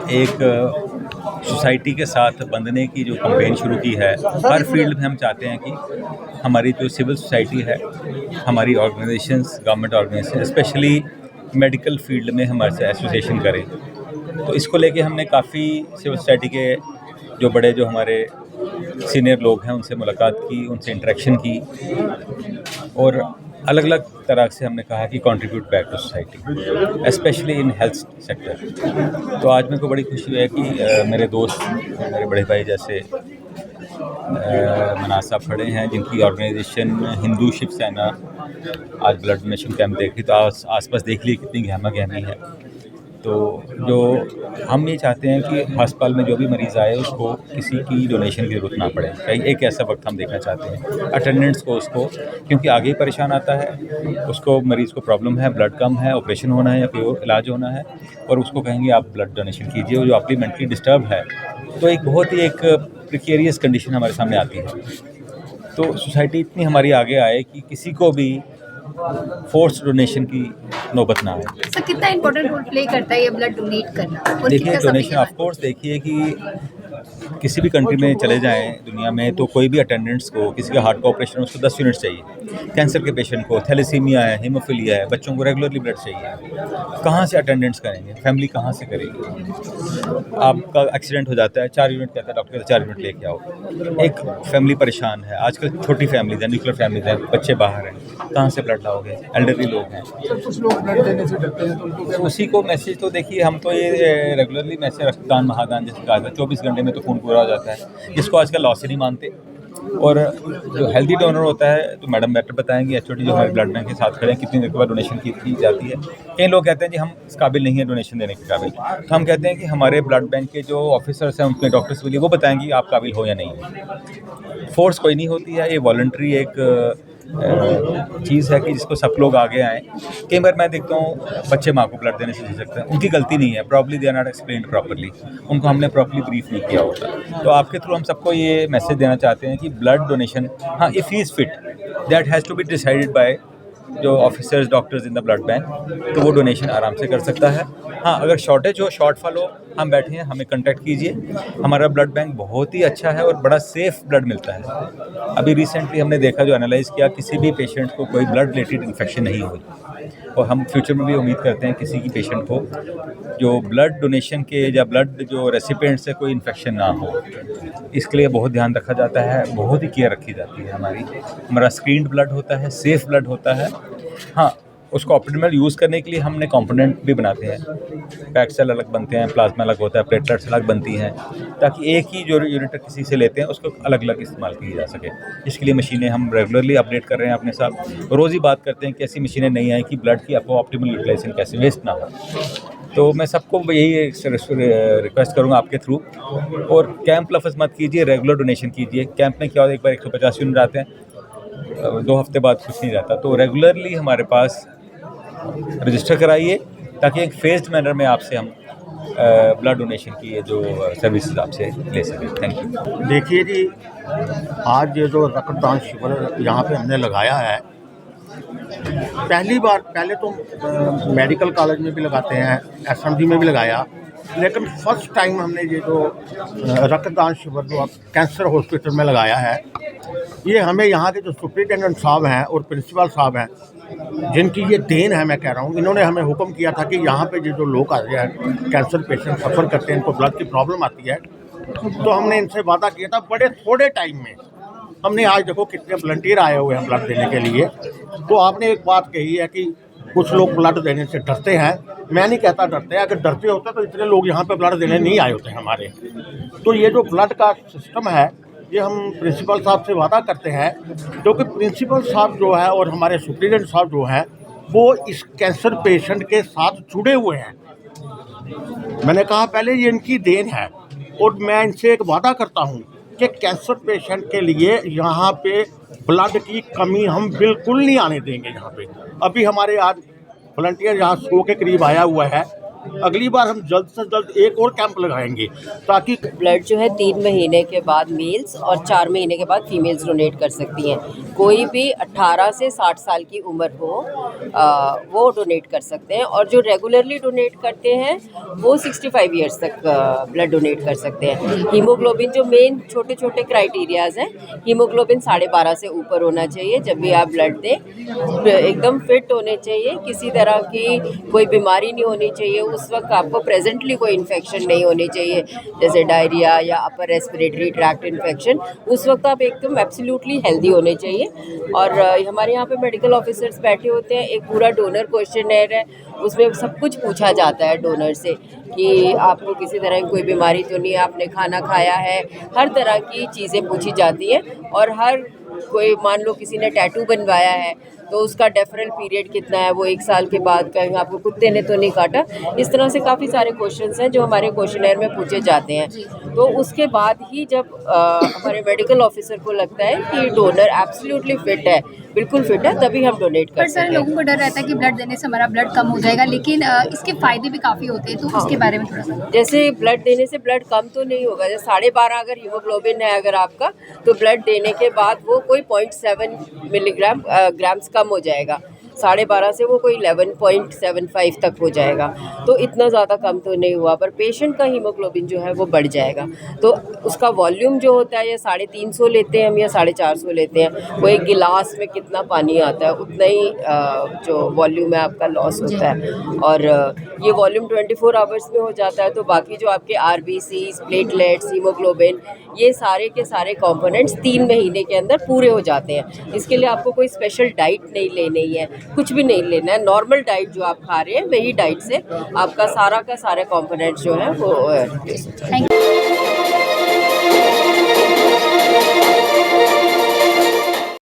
एक सोसाइटी के साथ बंधने की जो कैंपेन शुरू की है, हर फील्ड में हम चाहते हैं कि हमारी जो सिविल सोसाइटी है, हमारी organizations, government organization, specially medical field में हमारे से एसोसिएशन करें। तो इसको लेके हमने काफ़ी सिविल सोसाइटी के जो हमारे सीनियर लोग हैं उनसे मुलाकात की, उनसे इंटरेक्शन की और अलग अलग तरह से हमने कहा कि contribute back to society, specially in health sector. तो आज मेरे को बड़ी खुशी है कि मेरे दोस्त, मेरे बड़े भाई जैसे मनास साहब खड़े हैं, जिनकी ऑर्गेनाइजेशन हिंदू शिव सेना आज ब्लड डोनेशन कैंप देख रही, तो आसपास देख लिए कितनी गहमा गहमी है। तो जो हम ये चाहते हैं कि अस्पताल में जो भी मरीज़ आए उसको किसी की डोनेशन की ज़रूरत ना पड़े। कहीं एक ऐसा वक्त हम देखना चाहते हैं अटेंडेंट्स को, उसको क्योंकि आगे ही परेशान आता है, उसको मरीज़ को प्रॉब्लम है, ब्लड कम है, ऑपरेशन होना है या कोई और इलाज होना है, और उसको कहेंगे आप ब्लड डोनेशन कीजिए, जो आपकी मेंटली डिस्टर्ब है, तो एक बहुत ही एक प्रिकेरियस कंडीशन हमारे सामने आती है। तो सोसाइटी इतनी हमारी आगे आए कि किसी को भी फोर्स डोनेशन की नौबत ना आए। सर, कितना इम्पोर्टेंट रोल प्ले करता है ये ब्लड डोनेट करना? देखिए, डोनेशन ऑफ कोर्स, देखिए कि किसी भी कंट्री में चले जाएं दुनिया में, तो कोई भी अटेंडेंट्स को, किसी का हार्ट का ऑपरेशन, उसको 10 यूनिट्स चाहिए। कैंसर के पेशेंट को, थैलेसीमिया है, हीमोफीलिया है, बच्चों को रेगुलरली ब्लड चाहिए। कहाँ से अटेंडेंट्स करेंगे? फैमिली कहाँ से करेगी? आपका एक्सीडेंट हो जाता है, 4 यूनिट कहता है डॉक्टर, 4 यूनिट लेके आओ। एक फैमिली परेशान है, आजकल छोटी फैमिलीज हैं, न्यूक्लियर फैमिलीज हैं, बच्चे बाहर हैं, कहाँ से ब्लड लाओगे? एल्डरली लोग हैं। कुछ लोग ब्लड देने से डरते हैं, तो उनको उसी को मैसेज तो देखिए, हम तो ये रेगुलरली मैसेज रक्तदान महादान जैसे कहा था, 24 घंटे में तो खून पूरा हो जाता है, जिसको आजकल लॉस ही नहीं मानते। और जो हेल्दी डोनर होता है, तो मैडम बेटर बताएंगे, एचओडी जो हमारे ब्लड बैंक के साथ खड़े हैं, कितनी देर के बाद डोनेशन की जाती है। कई लोग कहते हैं जी हम इस काबिल नहीं है डोनेशन देने के काबिल, तो हम कहते हैं कि हमारे ब्लड बैंक के जो ऑफिसर्स हैं, उनके डॉक्टर्स के लिए वो बताएंगे आप काबिल हो या नहीं है। फोर्स कोई नहीं होती है, ये वॉलंटरी एक चीज़ है कि जिसको सब लोग आगे आएँ। कई बार मैं देखता हूँ बच्चे माँ को ब्लड देने से झिझकते हैं, उनकी गलती नहीं है, probably they are not explained properly, उनको हमने प्रॉपरली ब्रीफ नहीं किया होता। तो आपके थ्रू हम सबको ये मैसेज देना चाहते हैं कि ब्लड डोनेशन, हाँ, if he is fit, that has to be decided by जो officers, doctors in the blood bank, तो वो डोनेशन आराम से कर सकता है। हाँ, अगर शॉर्टेज हो, शॉर्टफॉल हो, हम बैठे हैं, हमें कांटेक्ट कीजिए। हमारा ब्लड बैंक बहुत ही अच्छा है और बड़ा सेफ ब्लड मिलता है। अभी रिसेंटली हमने देखा, जो एनालाइज किया, किसी भी पेशेंट को कोई ब्लड रिलेटेड इन्फेक्शन नहीं हुई, और हम फ्यूचर में भी उम्मीद करते हैं किसी की पेशेंट को जो ब्लड डोनेशन के या ब्लड जो रेसिपिएंट से कोई इन्फेक्शन ना हो। इसके लिए बहुत ध्यान रखा जाता है, बहुत ही केयर रखी जाती है हमारा स्क्रीन्ड ब्लड होता है, सेफ ब्लड होता है। हाँ, उसको ऑप्टिमल यूज़ करने के लिए हमने कंपोनेंट भी बनाते हैं, पैक्ड सेल अलग बनते हैं, प्लाज्मा अलग होता है, प्लेटलेट्स अलग बनती हैं, ताकि एक ही जो यूनिट किसी से लेते हैं उसको अलग अलग इस्तेमाल की जा सके। इसके लिए मशीनें हम रेगुलरली अपडेट कर रहे हैं अपने साथ, रोज़ ही बात करते हैं कि ऐसी मशीनें नहीं आई कि ब्लड की आपको ऑप्टिमल यूटिलाइजेशन कैसे, वेस्ट ना हो। तो मैं सबको यही रिक्वेस्ट करूँगा आपके थ्रू, और कैंप लफ्ज़ मत कीजिए, रेगुलर डोनेशन कीजिए। कैंप में क्या होता है, एक बार 150 यूनिट आते हैं, 2 हफ्ते बाद कुछ नहीं रहता, तो रेगुलरली हमारे पास रजिस्टर कराइए, ताकि एक फेज्ड मैनर में आपसे हम ब्लड डोनेशन की ये जो सर्विसेज आपसे ले सकें। Thank you. देखिए जी, आज ये जो रक्तदान शिविर यहाँ पे हमने लगाया है, पहली बार, पहले तो मेडिकल कॉलेज में भी लगाते हैं, एसएमडी में भी लगाया, लेकिन फर्स्ट टाइम हमने ये जो रक्तदान शिविर जो कैंसर हॉस्पिटल में लगाया है, ये हमें यहाँ के जो सुप्रिटेंडेंट साहब हैं और प्रिंसिपल साहब हैं, जिनकी ये देन है, मैं कह रहा हूँ, इन्होंने हमें हुक्म किया था कि यहाँ पे जो लोग आते हैं, कैंसर पेशेंट सफ़र करते हैं, इनको ब्लड की प्रॉब्लम आती है, तो हमने इनसे वादा किया था बड़े थोड़े टाइम में। हमने आज देखो कितने वॉलंटियर आए हुए हैं ब्लड देने के लिए। तो आपने एक बात कही है कि कुछ लोग ब्लड देने से डरते हैं, मैं नहीं कहता डरते हैं, अगर डरते होते तो इतने लोग यहाँ पे ब्लड देने नहीं आए होते हमारे। तो ये जो ब्लड का सिस्टम है, ये हम प्रिंसिपल साहब से वादा करते हैं, क्योंकि प्रिंसिपल साहब जो है और हमारे सुप्रिटेंडेंट साहब जो हैं, वो इस कैंसर पेशेंट के साथ जुड़े हुए हैं। मैंने कहा पहले, ये इनकी देन है, और मैं इनसे एक वादा करता हूँ कि कैंसर पेशेंट के लिए यहाँ पे ब्लड की कमी हम बिल्कुल नहीं आने देंगे। यहाँ पे अभी हमारे आज वॉलंटियर यहाँ 100 के करीब आया हुआ है, अगली बार हम जल्द से जल्द एक और कैंप लगाएंगे ताकि ब्लड जो है 3 महीने के बाद मेल्स और 4 महीने के बाद फीमेल्स डोनेट कर सकती हैं। कोई भी 18 से 60 साल की उम्र हो वो डोनेट कर सकते हैं, और जो रेगुलरली डोनेट करते हैं वो 65 इयर्स तक ब्लड डोनेट कर सकते हैं। हीमोग्लोबिन जो मेन छोटे छोटे क्राइटेरियाज हैं, हीमोग्लोबिन 12.5 से ऊपर होना चाहिए जब भी आप ब्लड दें। एकदम फिट होने चाहिए, किसी तरह की कोई बीमारी नहीं होनी चाहिए, उस वक्त आपको प्रेजेंटली कोई इन्फेक्शन नहीं होनी चाहिए जैसे डायरिया या अपर रेस्पिरेटरी ट्रैक्ट इन्फेक्शन। उस वक्त आप एकदम एब्सोल्युटली हेल्दी होने चाहिए। और हमारे यहाँ पे मेडिकल ऑफिसर्स बैठे होते हैं, एक पूरा डोनर क्वेश्चनर है, उसमें सब कुछ पूछा जाता है डोनर से कि आपको किसी तरह की कोई बीमारी तो नहीं है, आपने खाना खाया है, हर तरह की चीज़ें पूछी जाती हैं। और हर कोई मान लो किसी ने टैटू बनवाया है तो उसका डेफरल पीरियड कितना है, वो 1 साल के बाद कहेंगे आपको कुत्ते ने तो नहीं काटा। इस तरह से काफ़ी सारे क्वेश्चंस हैं जो हमारे क्वेश्चनर में पूछे जाते हैं। तो उसके बाद ही जब हमारे मेडिकल ऑफिसर को लगता है कि डोनर एब्सोल्युटली फिट है, बिल्कुल फिट है, तभी हम डोनेट कर पर सकते सर हैं। लोगों को डर रहता है कि ब्लड देने से हमारा ब्लड कम हो जाएगा, लेकिन इसके फायदे भी काफ़ी होते हैं, तो उसके बारे में थोड़ा सा। जैसे ब्लड देने से ब्लड कम तो नहीं होगा, जैसे 12.5 अगर हीमोग्लोबिन है अगर आपका, तो ब्लड देने के बाद वो कोई 0.7 मिलीग्राम ग्राम्स कम हो जाएगा। 12.5 से वो कोई 11.75 तक हो जाएगा, तो इतना ज़्यादा कम तो नहीं हुआ, पर पेशेंट का हीमोग्लोबिन जो है वो बढ़ जाएगा। तो उसका वॉल्यूम जो होता है, या 350 लेते हैं हम या 450 लेते हैं, वो एक गिलास में कितना पानी आता है उतना ही जो वॉल्यूम है आपका लॉस होता है। और ये वॉल्यूम 24 आवर्स में हो जाता है, तो बाकी जो आपके RBCs, प्लेटलेट्स, हीमोग्लोबिन, ये सारे के सारे कंपोनेंट्स 3 महीने के अंदर पूरे हो जाते हैं। इसके लिए आपको कोई स्पेशल डाइट नहीं लेनी है, कुछ भी नहीं लेना है, नॉर्मल डाइट जो आप खा रहे हैं वही डाइट से आपका सारा का सारे कंपोनेंट्स जो है वो थैंक यू।